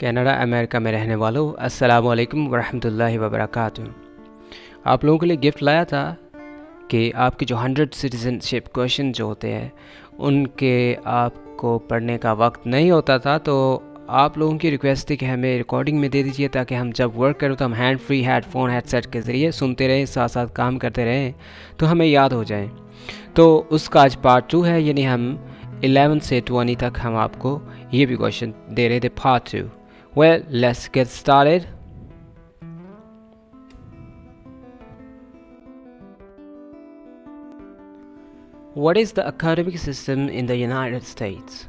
Canada America में रहने वालों अस्सलाम वालेकुम वरहमतुल्लाहि वबरकातुहू। आप लोगों के लिए गिफ्ट लाया था कि आपके जो 100 सिटीजनशिप क्वेश्चन जो होते हैं उनके आपको पढ़ने का वक्त नहीं होता था, तो आप लोगों की रिक्वेस्ट थी कि हमें रिकॉर्डिंग में दे दीजिए ताकि हम जब वर्क करें तो हम हैंड फ्री हेडफोन हेडसेट के ज़रिए सुनते रहें, साथ साथ काम करते रहें तो हमें याद हो जाए। तो उसका आज पार्ट 2 है, यानी हम 11 से 20 तक हम आपको ये भी क्वेश्चन दे रहे थे, part 2। Well, let's get started. What is the academic system in the United States?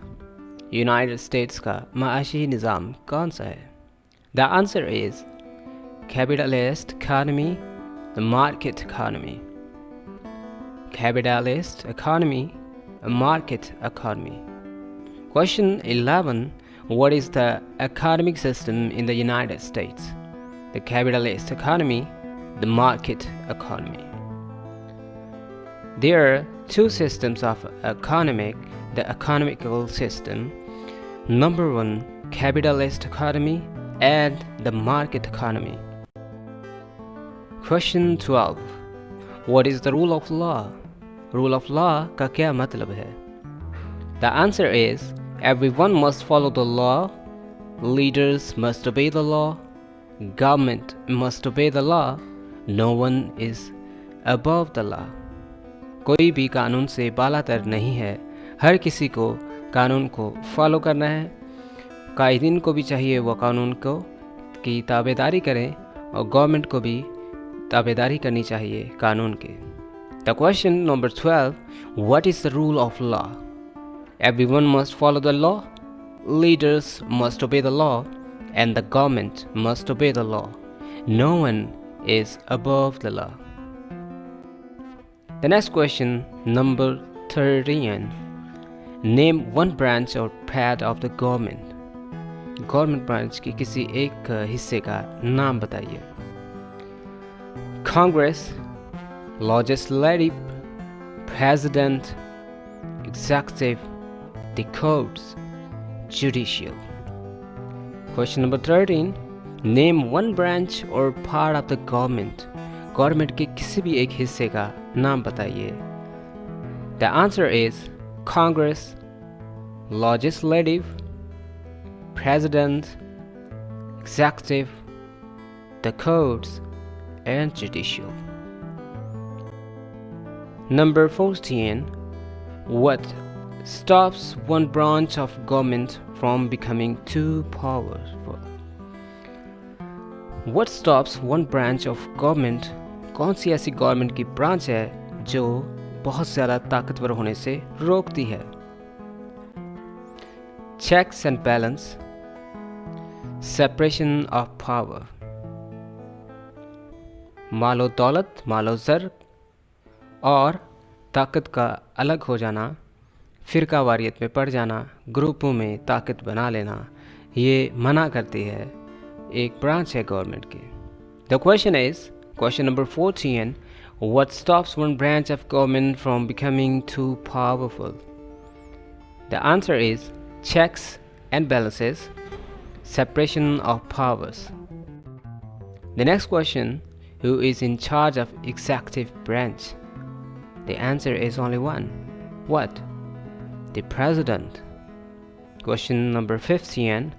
United States का माशी निज़ाम कौन सा है? The answer is capitalist economy, the market economy. Capitalist economy, a market economy. Question 11. What is the academic system in the United States? The capitalist economy, the market economy. There are two systems of the economical system. Number 1, capitalist economy and the market economy. Question 12. What is the rule of law? Rule of law का क्या मतलब है? The answer is everyone must follow the law, leaders must obey the law, government must obey the law, no one is above the law. कोई भी कानून से बालातर नहीं है, हर किसी को कानून को फॉलो करना है। कायदीन को भी चाहिए वो कानून को की ताबेदारी करें और गवर्नमेंट को भी ताबेदारी करनी चाहिए कानून के। The question number 12, what is the rule of law? Everyone must follow the law, leaders must obey the law, and the government must obey the law. No one is above the law. The next question, number 13. Name one branch or part of the government. Government branch की किसी एक हिस्से का नाम बताइए. Congress, legislative, president, executive, the courts, judicial. Question number 13. Name one branch or part of the government. Government के किसी भी एक हिस्से का नाम बताइए. The answer is Congress, legislative, president, executive, the courts, and judicial. Number 14. What stops one branch of government from becoming too powerful? What stops one branch of government? कौन सी ऐसी गवर्नमेंट की ब्रांच है जो बहुत ज़्यादा ताकतवर होने से रोकती है? Checks and balance, separation of power, मालो दौलत, मालो ज़र और ताकत का अलग हो जाना, फ़िरका वारियत में पड़ जाना, ग्रुपों में ताकत बना लेना, ये मना करती है, एक ब्रांच है गवर्नमेंट की. The question is, question number 14, what stops one branch of government from becoming too powerful? The answer is checks and balances, separation of powers. The next question, who is in charge of executive branch? The answer is only one. What? The president. Question number 15.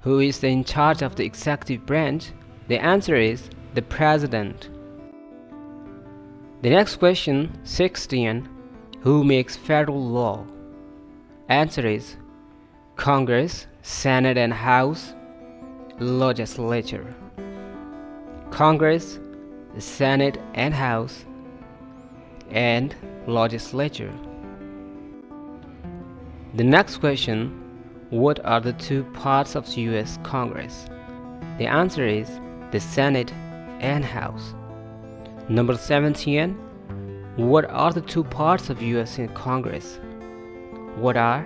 Who is in charge of the executive branch? The answer is the president. The next question, 16. Who makes federal law? Answer is Congress, Senate and House, legislature. Congress, Senate and House, and legislature. The next question, what are the two parts of the US Congress? The answer is the Senate and House. Number 17, what are the two parts of US in Congress? What are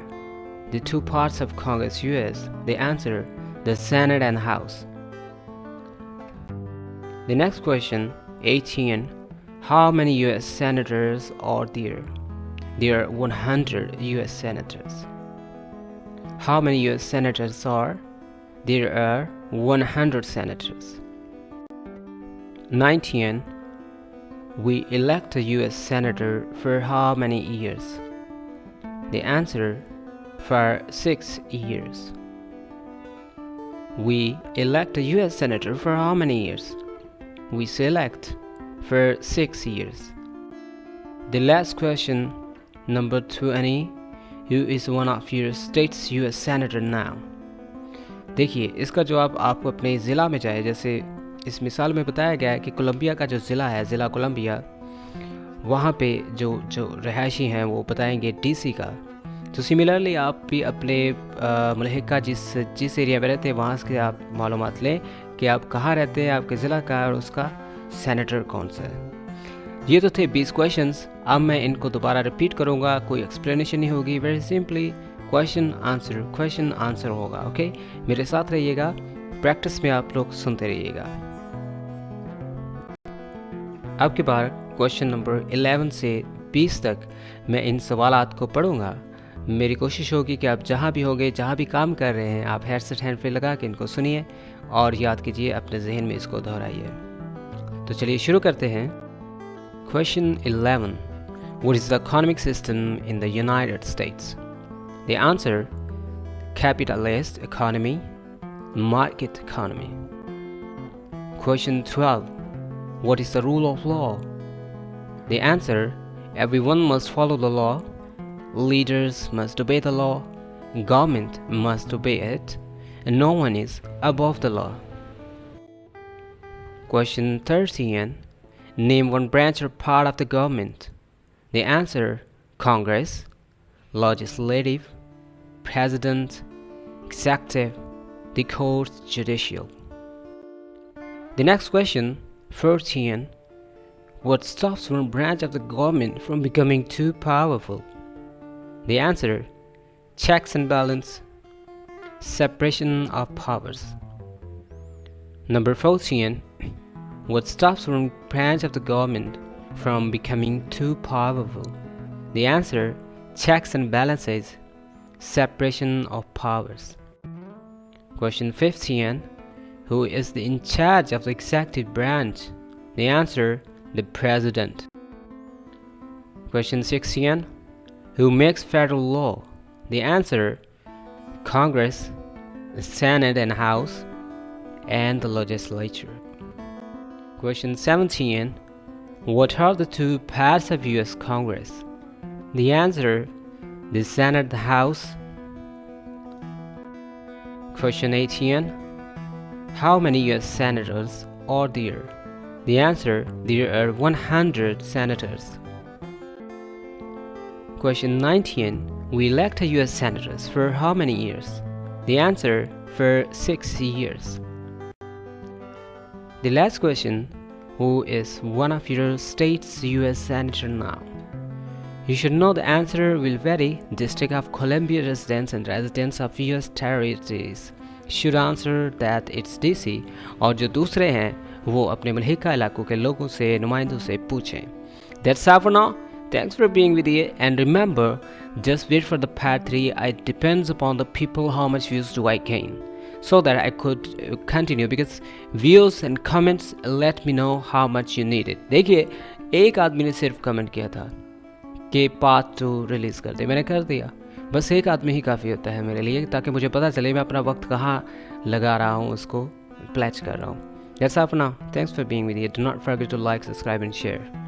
the two parts of Congress US? The answer, the Senate and House. The next question, 18, how many US senators are there? There are 100 US senators. How many US senators are there are 100 senators. 19. We elect a US senator for how many years? The answer, for 6 years. We elect a US senator for how many years? We select for 6 years. The last question, number 20. Who is one of your state's US senator now? देखिए, इसका जवाब आपको अपने ज़िला में चाहिए। जैसे इस मिसाल में बताया गया है कि कोलंबिया का जो ज़िला है, ज़िला कोलंबिया, वहाँ पे जो रहायशी हैं वो बताएंगे डीसी का। तो सिमिलरली आप भी अपने मुल्हिका जिस एरिया में रहते हैं वहाँ से आप मालूमात लें कि आप कहाँ रहते हैं, आपके ज़िला का, और उसका सेनेटर कौन सा है। ये तो थे 20 क्वेश्चंस। अब मैं इनको दोबारा रिपीट करूँगा, कोई एक्सप्लेनेशन नहीं होगी, वेरी सिंपली क्वेश्चन आंसर होगा। ओके, मेरे साथ रहिएगा, प्रैक्टिस में आप लोग सुनते रहिएगा। अब के बाद क्वेश्चन नंबर 11 से 20 तक मैं इन सवालात को पढ़ूंगा। मेरी कोशिश होगी कि आप जहाँ भी होंगे, जहाँ भी काम कर रहे हैं, आप हेडसेट हैंड फ्री लगा के इनको सुनिए और याद कीजिए, अपने जहन में इसको दोहराइए। तो चलिए शुरू करते हैं। Question 11, what is the economic system in the United states? The answer, capitalist economy, market economy. Question 12, what is the rule of law? The answer, everyone must follow the law, leaders must obey the law, government must obey it, and no one is above the law. Question 13, name one branch or part of the government. The answer, Congress, legislative, president, executive, the courts, judicial. The next question, 14, what stops one branch of the government from becoming too powerful? The answer, checks and balance, separation of powers. Number 14, what stops one branch of the government from becoming too powerful? The answer, checks and balances, separation of powers. Question 15, who is in charge of the executive branch? The answer, the president. Question 16, who makes federal law? The answer, Congress, the Senate and House, and the legislature. Question 17, what are the two parts of US Congress? The answer, the Senate, the House. Question 18, how many US senators are there? The answer, there are 100 senators. Question 19, we elect US senators for how many years? The answer, for 6 years. The last question, who is one of your state's US senator now? You should know the answer will vary. District of Columbia residents and residents of US territories should answer that it's DC, और जो दूसरे हैं वो अपने मुल्हिका इलाकों के लोगों से, नुमाइंदों से पूछें। That's all for now. Thanks for being with you, and remember, just wait for the part 3. It depends upon the people how much views do I gain, so that I could continue, because views and comments let me know how much you need it. देखिए, एक आदमी ने सिर्फ comment किया था कि part 2 release कर दे, मैंने कर दिया। बस एक आदमी ही काफ़ी होता है मेरे लिए, ताकि मुझे पता चले मैं अपना वक्त कहाँ लगा रहा हूँ, उसको प्लेज कर रहा हूँ। That's all for now. Thanks for being with you. Do not forget to like, subscribe and share.